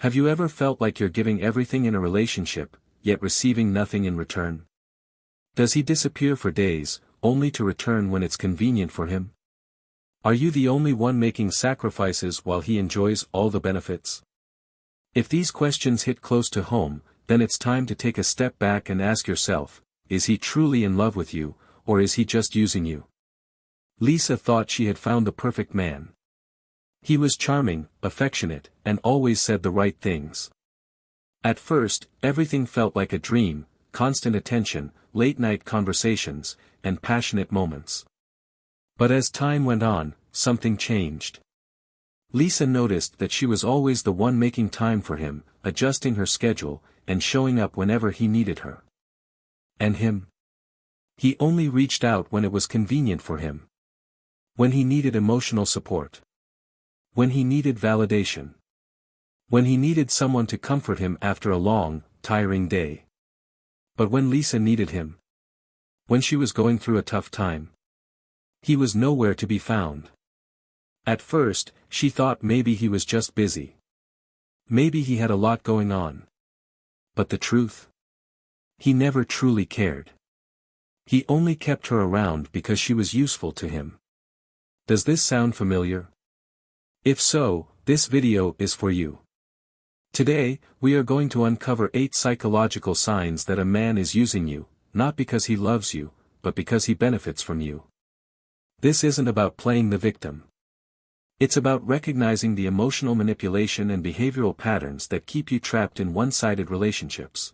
Have you ever felt like you're giving everything in a relationship, yet receiving nothing in return? Does he disappear for days, only to return when it's convenient for him? Are you the only one making sacrifices while he enjoys all the benefits? If these questions hit close to home, then it's time to take a step back and ask yourself, is he truly in love with you, or is he just using you? Lisa thought she had found the perfect man. He was charming, affectionate, and always said the right things. At first, everything felt like a dream: constant attention, late-night conversations, and passionate moments. But as time went on, something changed. Lisa noticed that she was always the one making time for him, adjusting her schedule, and showing up whenever he needed her. And him? He only reached out when it was convenient for him. When he needed emotional support. When he needed validation. When he needed someone to comfort him after a long, tiring day. But when Lisa needed him, when she was going through a tough time, he was nowhere to be found. At first, she thought maybe he was just busy. Maybe he had a lot going on. But the truth? He never truly cared. He only kept her around because she was useful to him. Does this sound familiar? If so, this video is for you. Today, we are going to uncover 8 psychological signs that a man is using you, not because he loves you, but because he benefits from you. This isn't about playing the victim. It's about recognizing the emotional manipulation and behavioral patterns that keep you trapped in one-sided relationships.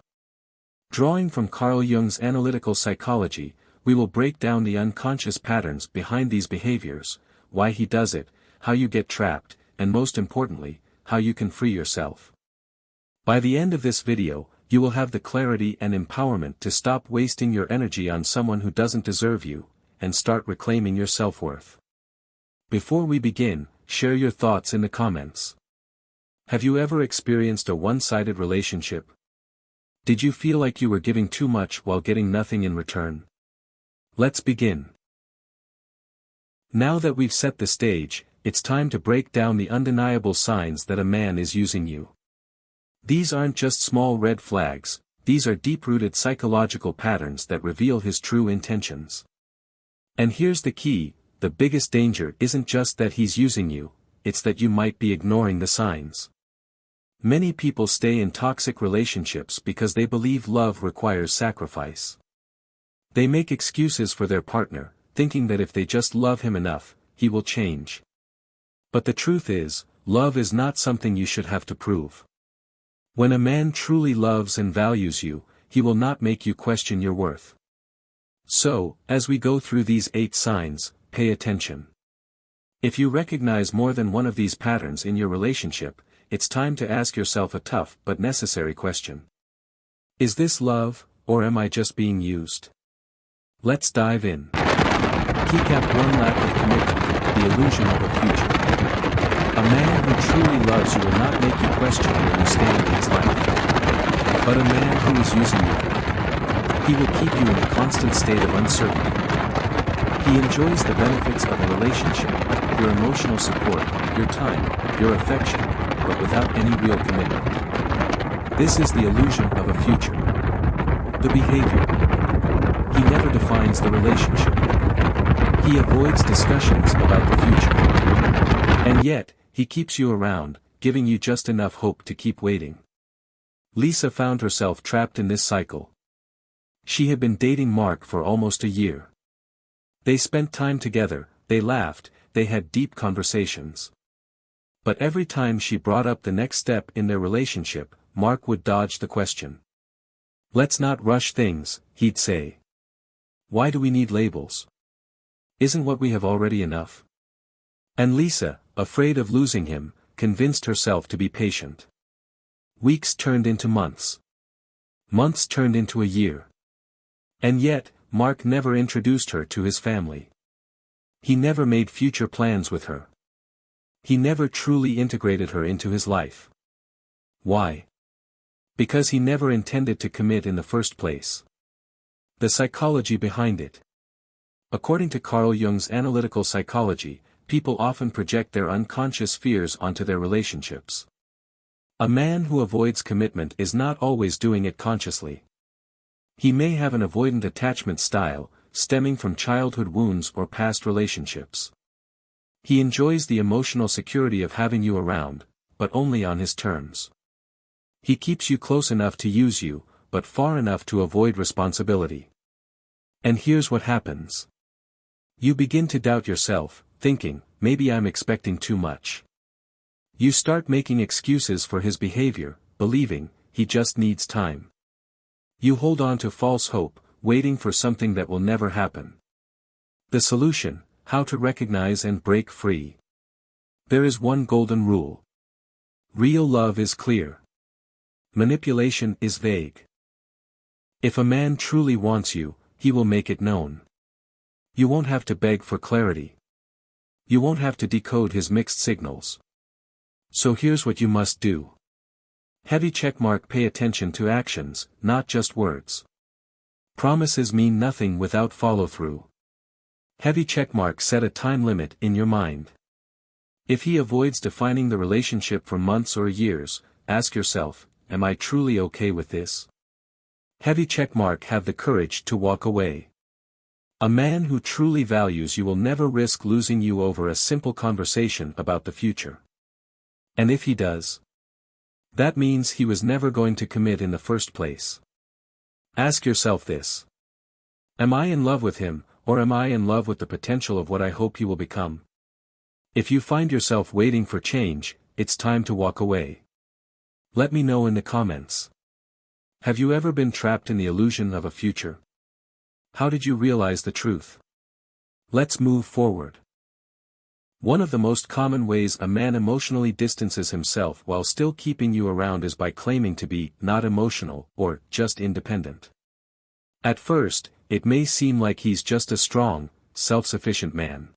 Drawing from Carl Jung's analytical psychology, we will break down the unconscious patterns behind these behaviors, why he does it, how you get trapped, and most importantly, how you can free yourself. By the end of this video, you will have the clarity and empowerment to stop wasting your energy on someone who doesn't deserve you, and start reclaiming your self-worth. Before we begin, share your thoughts in the comments. Have you ever experienced a one-sided relationship? Did you feel like you were giving too much while getting nothing in return? Let's begin. Now that we've set the stage, it's time to break down the undeniable signs that a man is using you. These aren't just small red flags, these are deep-rooted psychological patterns that reveal his true intentions. And here's the key: the biggest danger isn't just that he's using you, it's that you might be ignoring the signs. Many people stay in toxic relationships because they believe love requires sacrifice. They make excuses for their partner, thinking that if they just love him enough, he will change. But the truth is, love is not something you should have to prove. When a man truly loves and values you, he will not make you question your worth. So, as we go through these 8 signs, pay attention. If you recognize more than one of these patterns in your relationship, it's time to ask yourself a tough but necessary question. Is this love, or am I just being used? Let's dive in. Keycap 1: lack of commitment, the illusion of a future. A man who truly loves you will not make you question where you stand in his life. But a man who is using you, he will keep you in a constant state of uncertainty. He enjoys the benefits of a relationship, your emotional support, your time, your affection, but without any real commitment. This is the illusion of a future. The behavior. He never defines the relationship. He avoids discussions about the future. And yet, he keeps you around, giving you just enough hope to keep waiting. Lisa found herself trapped in this cycle. She had been dating Mark for almost a year. They spent time together, they laughed, they had deep conversations. But every time she brought up the next step in their relationship, Mark would dodge the question. "Let's not rush things," he'd say. "Why do we need labels? Isn't what we have already enough?" And Lisa, afraid of losing him, convinced herself to be patient. Weeks turned into months. Months turned into a year. And yet, Mark never introduced her to his family. He never made future plans with her. He never truly integrated her into his life. Why? Because he never intended to commit in the first place. The psychology behind it. According to Carl Jung's analytical psychology, people often project their unconscious fears onto their relationships. A man who avoids commitment is not always doing it consciously. He may have an avoidant attachment style, stemming from childhood wounds or past relationships. He enjoys the emotional security of having you around, but only on his terms. He keeps you close enough to use you, but far enough to avoid responsibility. And here's what happens. You begin to doubt yourself, thinking, maybe I'm expecting too much. You start making excuses for his behavior, believing, he just needs time. You hold on to false hope, waiting for something that will never happen. The solution: how to recognize and break free. There is one golden rule. Real love is clear. Manipulation is vague. If a man truly wants you, he will make it known. You won't have to beg for clarity. You won't have to decode his mixed signals. So here's what you must do. Heavy checkmark: pay attention to actions, not just words. Promises mean nothing without follow-through. Heavy checkmark: set a time limit in your mind. If he avoids defining the relationship for months or years, ask yourself, am I truly okay with this? Heavy checkmark: have the courage to walk away. A man who truly values you will never risk losing you over a simple conversation about the future. And if he does, that means he was never going to commit in the first place. Ask yourself this. Am I in love with him, or am I in love with the potential of what I hope he will become? If you find yourself waiting for change, it's time to walk away. Let me know in the comments. Have you ever been trapped in the illusion of a future? How did you realize the truth? Let's move forward. One of the most common ways a man emotionally distances himself while still keeping you around is by claiming to be not emotional or just independent. At first, it may seem like he's just a strong, self-sufficient man.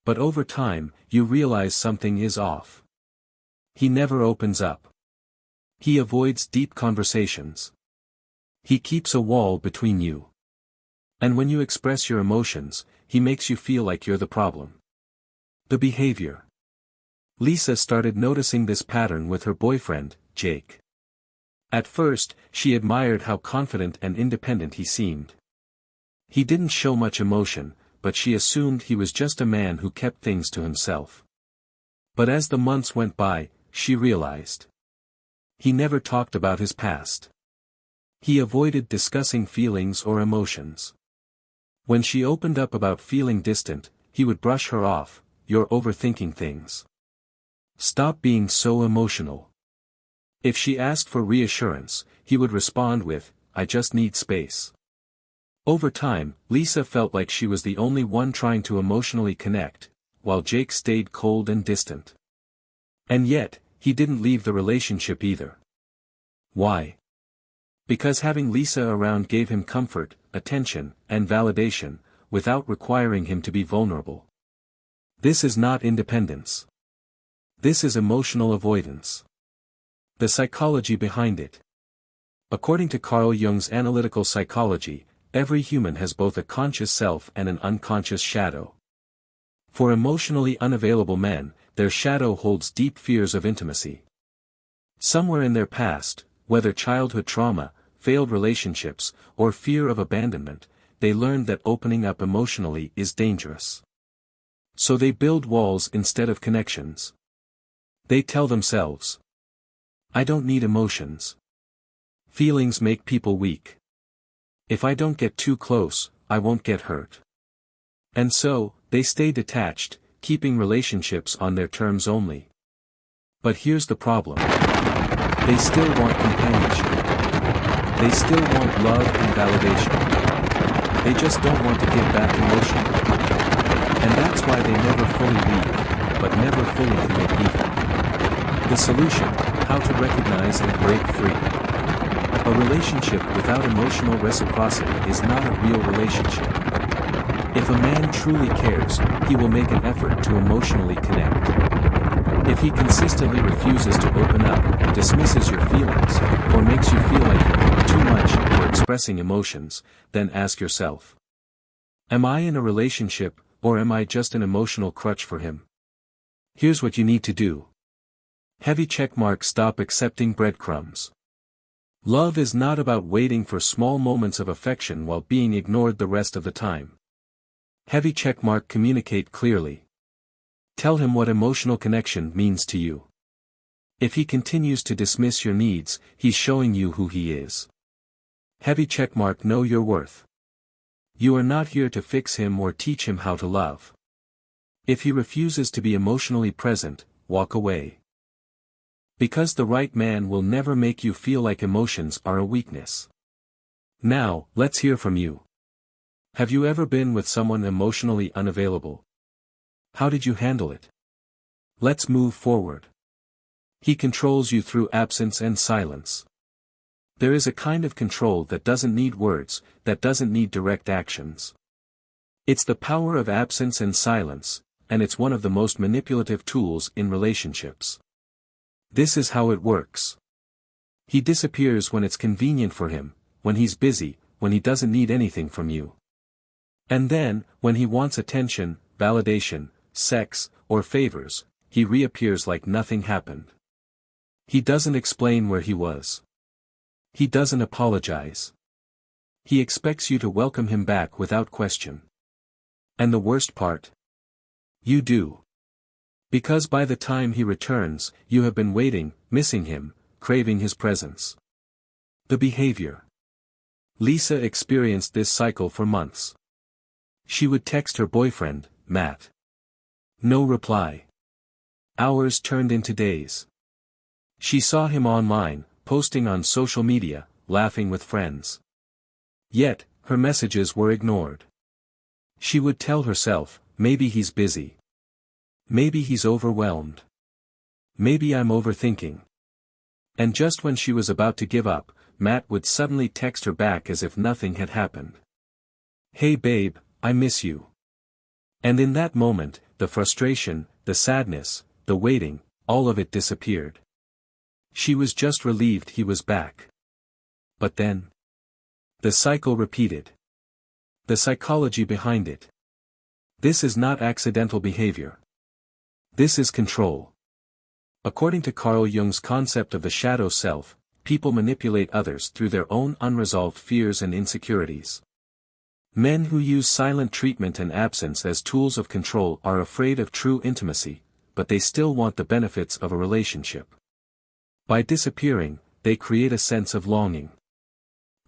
But over time, you realize something is off. He never opens up. He avoids deep conversations. He keeps a wall between you. And when you express your emotions, he makes you feel like you're the problem. The behavior. Lisa started noticing this pattern with her boyfriend, Jake. At first, she admired how confident and independent he seemed. He didn't show much emotion, but she assumed he was just a man who kept things to himself. But as the months went by, she realized. He never talked about his past. He avoided discussing feelings or emotions. When she opened up about feeling distant, he would brush her off. You're overthinking things. Stop being so emotional. If she asked for reassurance, he would respond with, I just need space. Over time, Lisa felt like she was the only one trying to emotionally connect, while Jake stayed cold and distant. And yet, he didn't leave the relationship either. Why? Because having Lisa around gave him comfort, attention, and validation, without requiring him to be vulnerable. This is not independence. This is emotional avoidance. The psychology behind it. According to Carl Jung's analytical psychology, every human has both a conscious self and an unconscious shadow. For emotionally unavailable men, their shadow holds deep fears of intimacy. Somewhere in their past, whether childhood trauma, failed relationships, or fear of abandonment, they learned that opening up emotionally is dangerous. So they build walls instead of connections. They tell themselves, I don't need emotions. Feelings make people weak. If I don't get too close, I won't get hurt. And so, they stay detached, keeping relationships on their terms only. But here's the problem. They still want companionship. They still want love and validation. They just don't want to give back emotionally. And that's why they never fully leave, but never fully commit either. The solution: how to recognize and break free. A relationship without emotional reciprocity is not a real relationship. If a man truly cares, he will make an effort to emotionally connect. If he consistently refuses to open up, dismisses your feelings, or makes you feel like you're too much for expressing emotions, then ask yourself, am I in a relationship, or am I just an emotional crutch for him? Here's what you need to do. Heavy checkmark. Stop accepting breadcrumbs. Love is not about waiting for small moments of affection while being ignored the rest of the time. Heavy checkmark. Communicate clearly. Tell him what emotional connection means to you. If he continues to dismiss your needs, he's showing you who he is. Heavy checkmark. Know your worth. You are not here to fix him or teach him how to love. If he refuses to be emotionally present, walk away. Because the right man will never make you feel like emotions are a weakness. Now, let's hear from you. Have you ever been with someone emotionally unavailable? How did you handle it? Let's move forward. He controls you through absence and silence. There is a kind of control that doesn't need words, that doesn't need direct actions. It's the power of absence and silence, and it's one of the most manipulative tools in relationships. This is how it works. He disappears when it's convenient for him, when he's busy, when he doesn't need anything from you. And then, when he wants attention, validation, sex, or favors, he reappears like nothing happened. He doesn't explain where he was. He doesn't apologize. He expects you to welcome him back without question. And the worst part? You do. Because by the time he returns, you have been waiting, missing him, craving his presence. The behavior. Lisa experienced this cycle for months. She would text her boyfriend, Matt. No reply. Hours turned into days. She saw him online, posting on social media, laughing with friends. Yet, her messages were ignored. She would tell herself, maybe he's busy. Maybe he's overwhelmed. Maybe I'm overthinking. And just when she was about to give up, Matt would suddenly text her back as if nothing had happened. Hey babe, I miss you. And in that moment, the frustration, the sadness, the waiting, all of it disappeared. She was just relieved he was back. But then, the cycle repeated. The psychology behind it. This is not accidental behavior. This is control. According to Carl Jung's concept of the shadow self, people manipulate others through their own unresolved fears and insecurities. Men who use silent treatment and absence as tools of control are afraid of true intimacy, but they still want the benefits of a relationship. By disappearing, they create a sense of longing.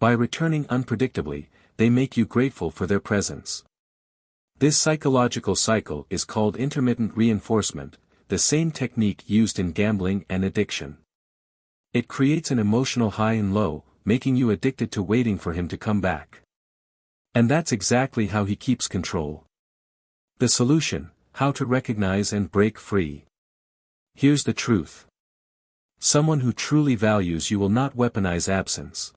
By returning unpredictably, they make you grateful for their presence. This psychological cycle is called intermittent reinforcement, the same technique used in gambling and addiction. It creates an emotional high and low, making you addicted to waiting for him to come back. And that's exactly how he keeps control. The solution: how to recognize and break free. Here's the truth. Someone who truly values you will not weaponize absence.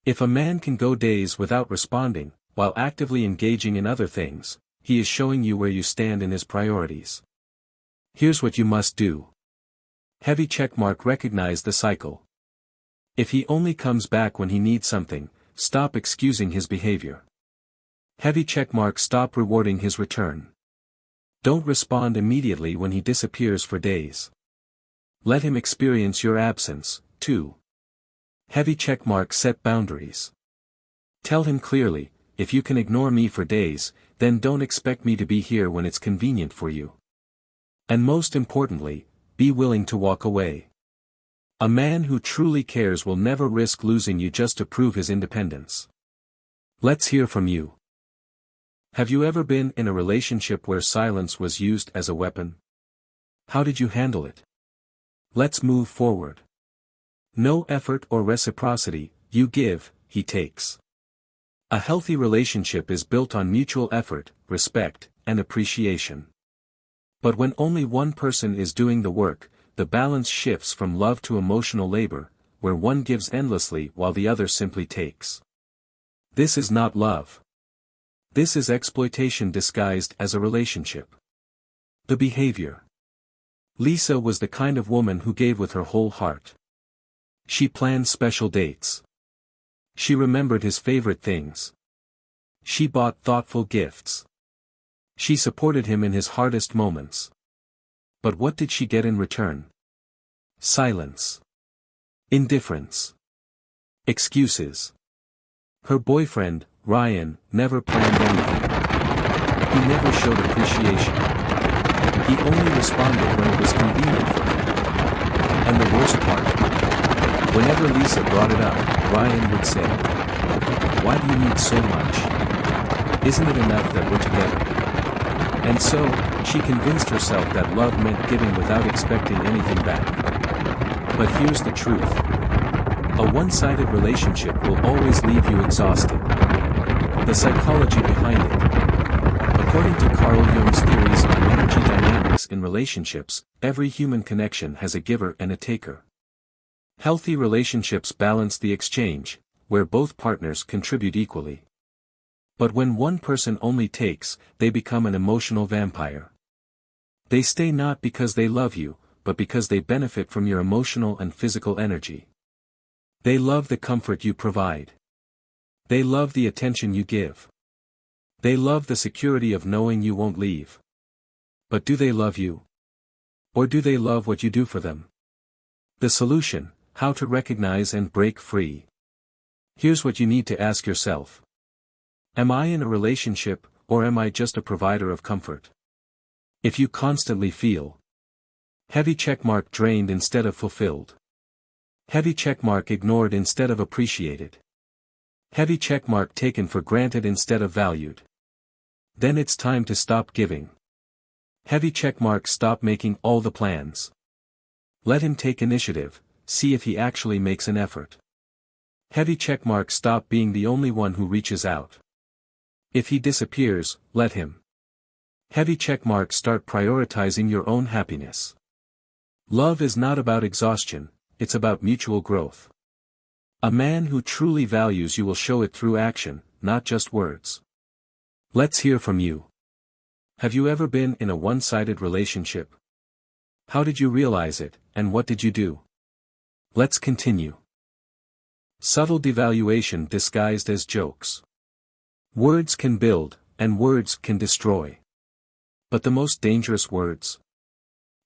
If a man can go days without responding, while actively engaging in other things, he is showing you where you stand in his priorities. Here's what you must do. Heavy checkmark. Recognize the cycle. If he only comes back when he needs something, stop excusing his behavior. Heavy checkmark. Stop rewarding his return. Don't respond immediately when he disappears for days. Let him experience your absence, too. Heavy checkmark. Set boundaries. Tell him clearly, if you can ignore me for days, then don't expect me to be here when it's convenient for you. And most importantly, be willing to walk away. A man who truly cares will never risk losing you just to prove his independence. Let's hear from you. Have you ever been in a relationship where silence was used as a weapon? How did you handle it? Let's move forward. No effort or reciprocity, you give, he takes. A healthy relationship is built on mutual effort, respect, and appreciation. But when only one person is doing the work, the balance shifts from love to emotional labor, where one gives endlessly while the other simply takes. This is not love. This is exploitation disguised as a relationship. The behavior. Lisa was the kind of woman who gave with her whole heart. She planned special dates. She remembered his favorite things. She bought thoughtful gifts. She supported him in his hardest moments. But what did she get in return? Silence. Indifference. Excuses. Her boyfriend, Ryan, never planned anything. He never showed appreciation. He only responded when it was convenient for him. And the worst part. Whenever Lisa brought it up, Ryan would say, "Why do you need so much? Isn't it enough that we're together?" And so, she convinced herself that love meant giving without expecting anything back. But here's the truth. A one-sided relationship will always leave you exhausted. The psychology behind it. According to Carl Jung's theories on energy dynamics in relationships, every human connection has a giver and a taker. Healthy relationships balance the exchange, where both partners contribute equally. But when one person only takes, they become an emotional vampire. They stay not because they love you, but because they benefit from your emotional and physical energy. They love the comfort you provide. They love the attention you give. They love the security of knowing you won't leave. But do they love you? Or do they love what you do for them? The solution: how to recognize and break free. Here's what you need to ask yourself. Am I in a relationship, or am I just a provider of comfort? If you constantly feel heavy checkmark drained instead of fulfilled. Heavy checkmark ignored instead of appreciated. Heavy checkmark taken for granted instead of valued. Then it's time to stop giving. Heavy checkmark stop making all the plans. Let him take initiative, see if he actually makes an effort. Heavy checkmark stop being the only one who reaches out. If he disappears, let him. Heavy checkmark start prioritizing your own happiness. Love is not about exhaustion, it's about mutual growth. A man who truly values you will show it through action, not just words. Let's hear from you. Have you ever been in a one-sided relationship? How did you realize it, and what did you do? Let's continue. Subtle devaluation disguised as jokes. Words can build, and words can destroy. But the most dangerous words?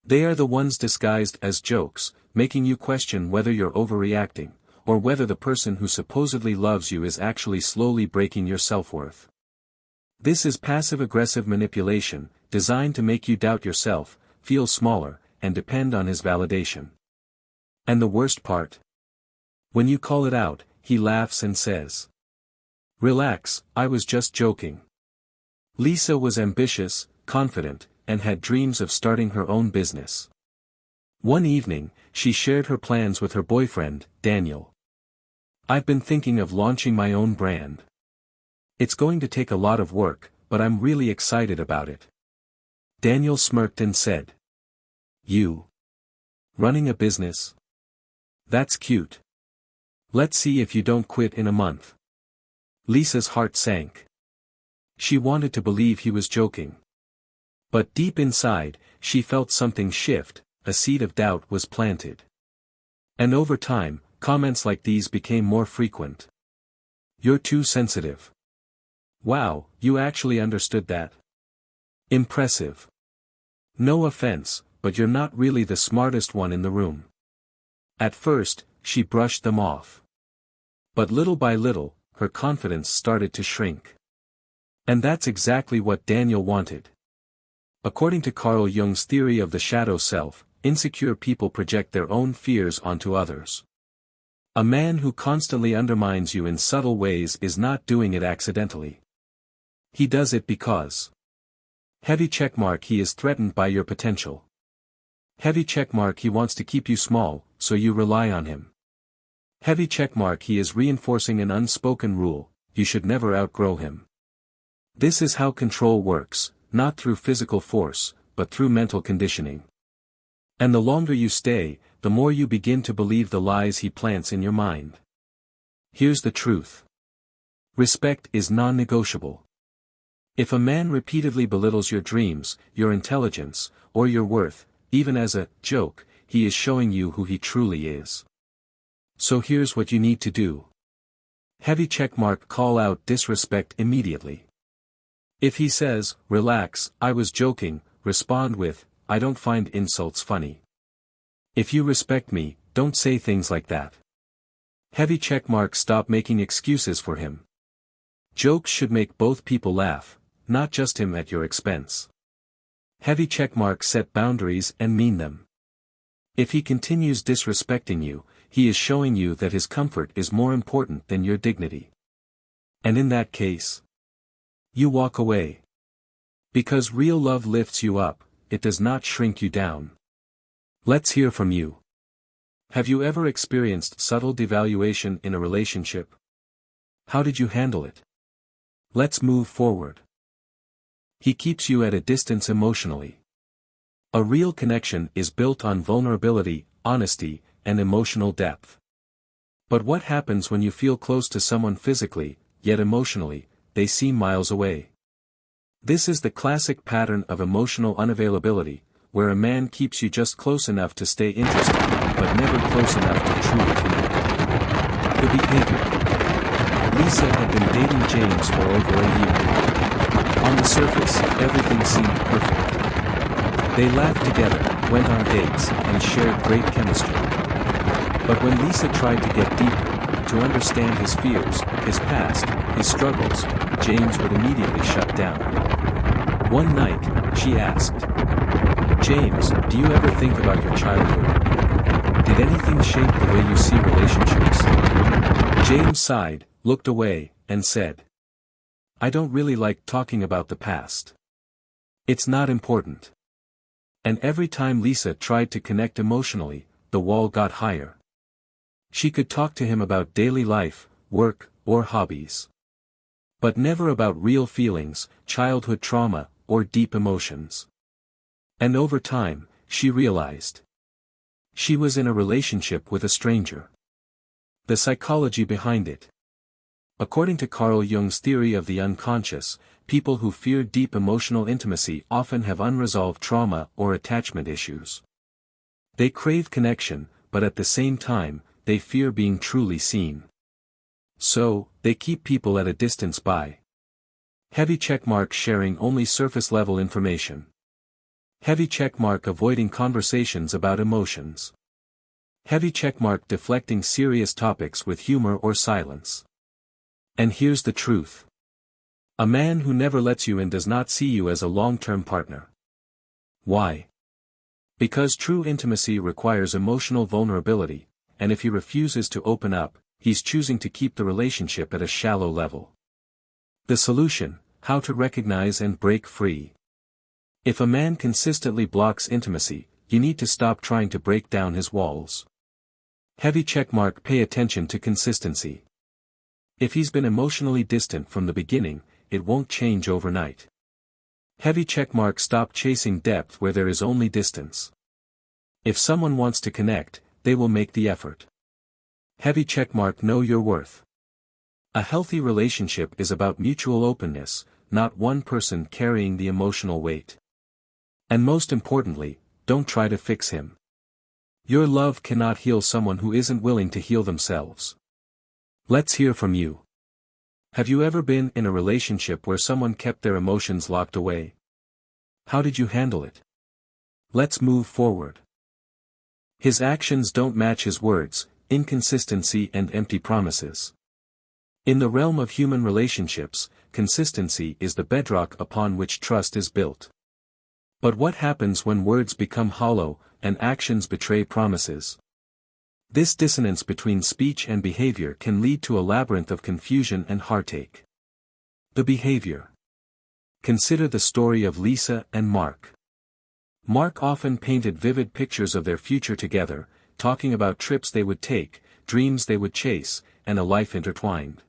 They are the ones disguised as jokes, making you question whether you're overreacting, or whether the person who supposedly loves you is actually slowly breaking your self-worth. This is passive-aggressive manipulation, designed to make you doubt yourself, feel smaller, and depend on his validation. And the worst part? When you call it out, he laughs and says, "Relax, I was just joking." Lisa was ambitious, confident, and had dreams of starting her own business. One evening, she shared her plans with her boyfriend, Daniel. "I've been thinking of launching my own brand. It's going to take a lot of work, but I'm really excited about it." Daniel smirked and said, "You? Running a business? That's cute. Let's see if you don't quit in a month." Lisa's heart sank. She wanted to believe he was joking. But deep inside, she felt something shift, a seed of doubt was planted. And over time, comments like these became more frequent. "You're too sensitive. Wow, you actually understood that. Impressive. No offense, but you're not really the smartest one in the room." At first, she brushed them off. But little by little, her confidence started to shrink. And that's exactly what Daniel wanted. According to Carl Jung's theory of the shadow self, insecure people project their own fears onto others. A man who constantly undermines you in subtle ways is not doing it accidentally. He does it because heavy checkmark he is threatened by your potential. Heavy checkmark he wants to keep you small, so you rely on him. Heavy checkmark he is reinforcing an unspoken rule, you should never outgrow him. This is how control works, not through physical force, but through mental conditioning. And the longer you stay, the more you begin to believe the lies he plants in your mind. Here's the truth. Respect is non-negotiable. If a man repeatedly belittles your dreams, your intelligence, or your worth, even as a joke, he is showing you who he truly is. So here's what you need to do. Heavy checkmark call out disrespect immediately. If he says, "Relax, I was joking," respond with, "I don't find insults funny." If you respect me, don't say things like that. Heavy checkmark. Stop making excuses for him. Jokes should make both people laugh, not just him at your expense. Heavy checkmark. Set boundaries and mean them. If he continues disrespecting you, he is showing you that his comfort is more important than your dignity. And in that case, you walk away. Because real love lifts you up, it does not shrink you down. Let's hear from you. Have you ever experienced subtle devaluation in a relationship? How did you handle it? Let's move forward. He keeps you at a distance emotionally. A real connection is built on vulnerability, honesty, and emotional depth. But what happens when you feel close to someone physically, yet emotionally, they seem miles away? This is the classic pattern of emotional unavailability, where a man keeps you just close enough to stay interested, but never close enough to truly connect. The behavior. Lisa had been dating James for over a year. On the surface, everything seemed perfect. They laughed together, went on dates, and shared great chemistry. But when Lisa tried to get deeper, to understand his fears, his past, his struggles, James would immediately shut down. One night, she asked, "James, do you ever think about your childhood? Did anything shape the way you see relationships?" James sighed, looked away, and said, "I don't really like talking about the past. It's not important." And every time Lisa tried to connect emotionally, the wall got higher. She could talk to him about daily life, work, or hobbies. But never about real feelings, childhood trauma, or deep emotions. And over time, she realized she was in a relationship with a stranger. The psychology behind it. According to Carl Jung's theory of the unconscious, people who fear deep emotional intimacy often have unresolved trauma or attachment issues. They crave connection, but at the same time, they fear being truly seen. So, they keep people at a distance by heavy checkmark sharing only surface-level information. Heavy checkmark avoiding conversations about emotions. Heavy checkmark deflecting serious topics with humor or silence. And here's the truth. A man who never lets you in does not see you as a long-term partner. Why? Because true intimacy requires emotional vulnerability, and if he refuses to open up, he's choosing to keep the relationship at a shallow level. The solution: how to recognize and break free. If a man consistently blocks intimacy, you need to stop trying to break down his walls. Heavy checkmark. Pay attention to consistency. If he's been emotionally distant from the beginning, it won't change overnight. Heavy checkmark. Stop chasing depth where there is only distance. If someone wants to connect, they will make the effort. Heavy checkmark. Know your worth. A healthy relationship is about mutual openness, not one person carrying the emotional weight. And most importantly, don't try to fix him. Your love cannot heal someone who isn't willing to heal themselves. Let's hear from you. Have you ever been in a relationship where someone kept their emotions locked away? How did you handle it? Let's move forward. His actions don't match his words, inconsistency and empty promises. In the realm of human relationships, consistency is the bedrock upon which trust is built. But what happens when words become hollow, and actions betray promises? This dissonance between speech and behavior can lead to a labyrinth of confusion and heartache. The behavior. Consider the story of Lisa and Mark. Mark often painted vivid pictures of their future together, talking about trips they would take, dreams they would chase, and a life intertwined.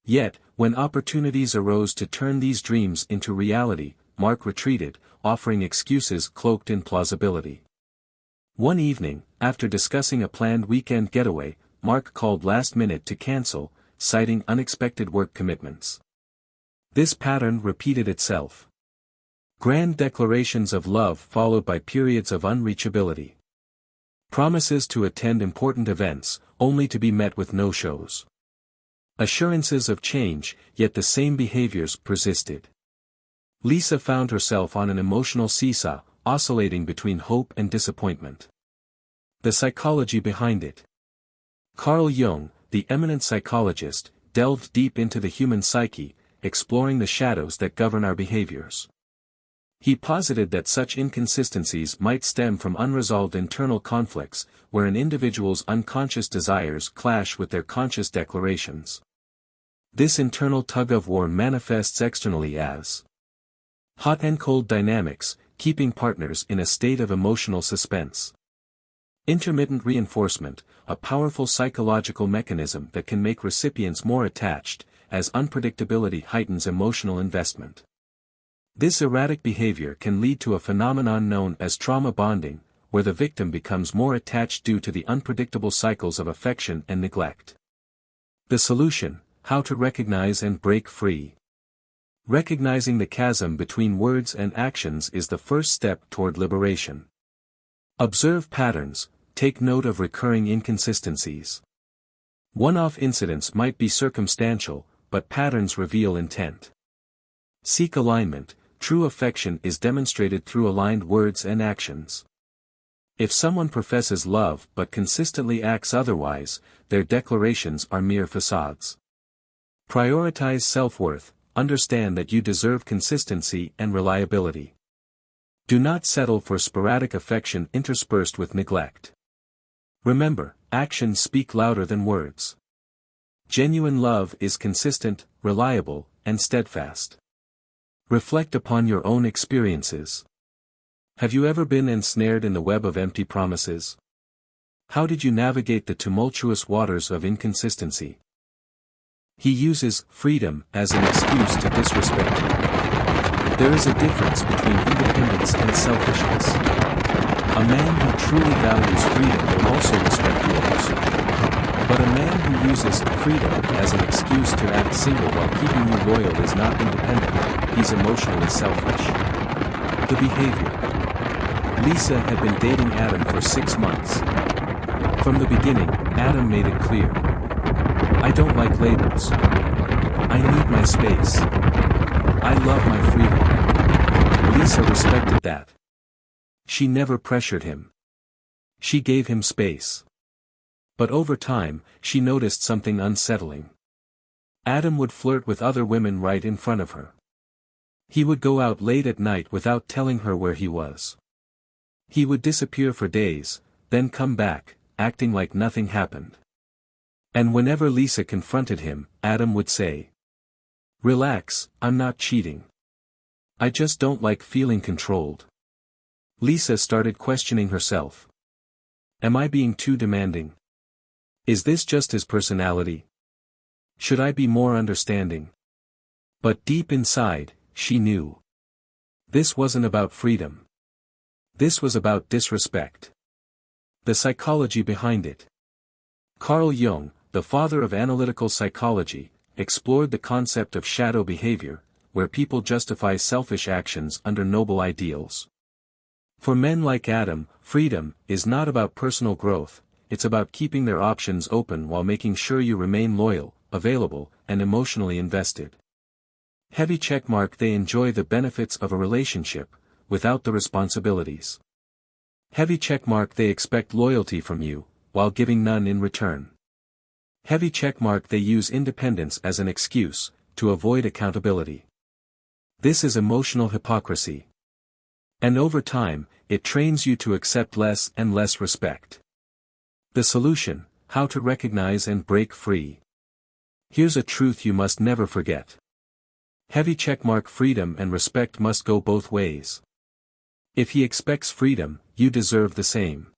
Yet, when opportunities arose to turn these dreams into reality, Mark retreated, offering excuses cloaked in plausibility. One evening, after discussing a planned weekend getaway, Mark called last minute to cancel, citing unexpected work commitments. This pattern repeated itself. Grand declarations of love followed by periods of unreachability. Promises to attend important events, only to be met with no-shows. Assurances of change, yet the same behaviors persisted. Lisa found herself on an emotional seesaw, oscillating between hope and disappointment. The psychology behind it. Carl Jung, the eminent psychologist, delved deep into the human psyche, exploring the shadows that govern our behaviors. He posited that such inconsistencies might stem from unresolved internal conflicts, where an individual's unconscious desires clash with their conscious declarations. This internal tug-of-war manifests externally as hot and cold dynamics, keeping partners in a state of emotional suspense. Intermittent reinforcement, a powerful psychological mechanism that can make recipients more attached, as unpredictability heightens emotional investment. This erratic behavior can lead to a phenomenon known as trauma bonding, where the victim becomes more attached due to the unpredictable cycles of affection and neglect. The solution: how to recognize and break free. Recognizing the chasm between words and actions is the first step toward liberation. Observe patterns, take note of recurring inconsistencies. One-off incidents might be circumstantial, but patterns reveal intent. Seek alignment. True affection is demonstrated through aligned words and actions. If someone professes love but consistently acts otherwise, their declarations are mere facades. Prioritize self-worth, understand that you deserve consistency and reliability. Do not settle for sporadic affection interspersed with neglect. Remember, actions speak louder than words. Genuine love is consistent, reliable, and steadfast. Reflect upon your own experiences. Have you ever been ensnared in the web of empty promises? How did you navigate the tumultuous waters of inconsistency? He uses freedom as an excuse to disrespect you. There is a difference between independence and selfishness. A man who truly values freedom will also respect yours. But a man who uses freedom as an excuse to act single while keeping you loyal is not independent, he's emotionally selfish. The behavior. Lisa had been dating Adam for 6 months. From the beginning, Adam made it clear. I don't like labels. I need my space. I love my freedom. Lisa respected that. She never pressured him. She gave him space. But over time, she noticed something unsettling. Adam would flirt with other women right in front of her. He would go out late at night without telling her where he was. He would disappear for days, then come back, acting like nothing happened. And whenever Lisa confronted him, Adam would say, "Relax, I'm not cheating. I just don't like feeling controlled." Lisa started questioning herself. Am I being too demanding? Is this just his personality? Should I be more understanding? But deep inside, she knew. This wasn't about freedom. This was about disrespect. The psychology behind it. Carl Jung, the father of analytical psychology, explored the concept of shadow behavior, where people justify selfish actions under noble ideals. For men like Adam, freedom is not about personal growth, it's about keeping their options open while making sure you remain loyal, available, and emotionally invested. Heavy checkmark: they enjoy the benefits of a relationship, without the responsibilities. Heavy checkmark: they expect loyalty from you, while giving none in return. Heavy checkmark: they use independence as an excuse, to avoid accountability. This is emotional hypocrisy. And over time, it trains you to accept less and less respect. The solution: how to recognize and break free. Here's a truth you must never forget. Heavy checkmark: freedom and respect must go both ways. If he expects freedom, you deserve the same.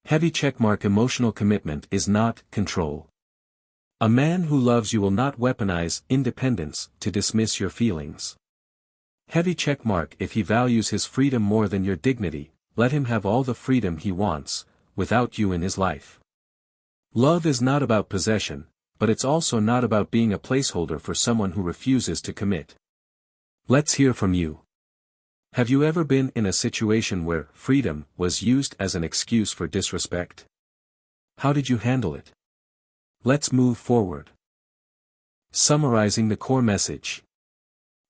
Heavy checkmark: emotional commitment is not control. A man who loves you will not weaponize independence to dismiss your feelings. Heavy checkmark: if he values his freedom more than your dignity, let him have all the freedom he wants, without you in his life. Love is not about possession, but it's also not about being a placeholder for someone who refuses to commit. Let's hear from you. Have you ever been in a situation where freedom was used as an excuse for disrespect? How did you handle it? Let's move forward. Summarizing the core message.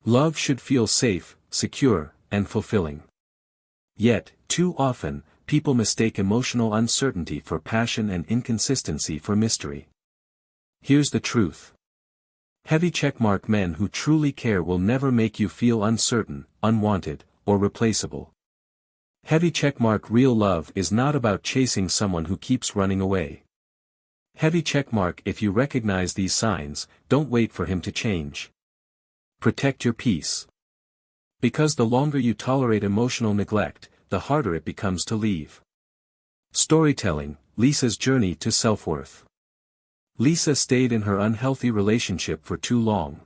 Love should feel safe, secure, and fulfilling. Yet, too often, people mistake emotional uncertainty for passion and inconsistency for mystery. Here's the truth. Heavy checkmark men who truly care will never make you feel uncertain, unwanted, or replaceable. Heavy checkmark real love is not about chasing someone who keeps running away. Heavy checkmark if you recognize these signs, don't wait for him to change. Protect your peace. Because the longer you tolerate emotional neglect, the harder it becomes to leave. Storytelling, Lisa's journey to self-worth. Lisa stayed in her unhealthy relationship for too long.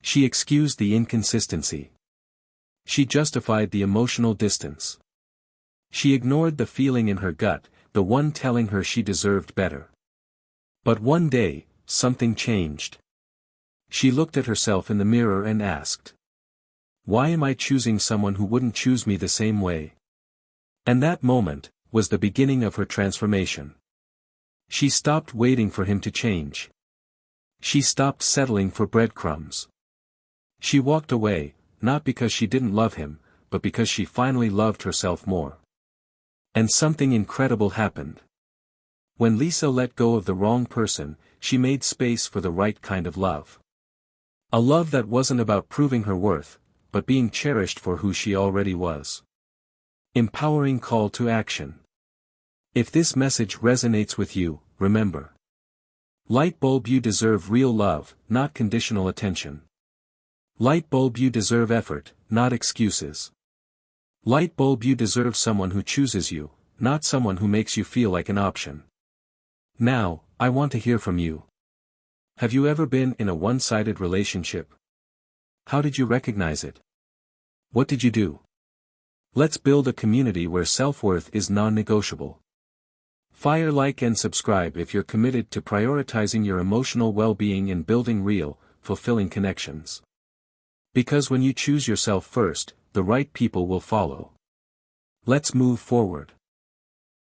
She excused the inconsistency. She justified the emotional distance. She ignored the feeling in her gut, the one telling her she deserved better. But one day, something changed. She looked at herself in the mirror and asked, "Why am I choosing someone who wouldn't choose me the same way?" And that moment was the beginning of her transformation. She stopped waiting for him to change. She stopped settling for breadcrumbs. She walked away, not because she didn't love him, but because she finally loved herself more. And something incredible happened. When Lisa let go of the wrong person, she made space for the right kind of love. A love that wasn't about proving her worth, but being cherished for who she already was. Empowering call to action. If this message resonates with you, remember. Light bulb, you deserve real love, not conditional attention. Light bulb, you deserve effort, not excuses. Light bulb, you deserve someone who chooses you, not someone who makes you feel like an option. Now, I want to hear from you. Have you ever been in a one-sided relationship? How did you recognize it? What did you do? Let's build a community where self-worth is non-negotiable. Fire like and subscribe if you're committed to prioritizing your emotional well-being and building real, fulfilling connections. Because when you choose yourself first, the right people will follow. Let's move forward.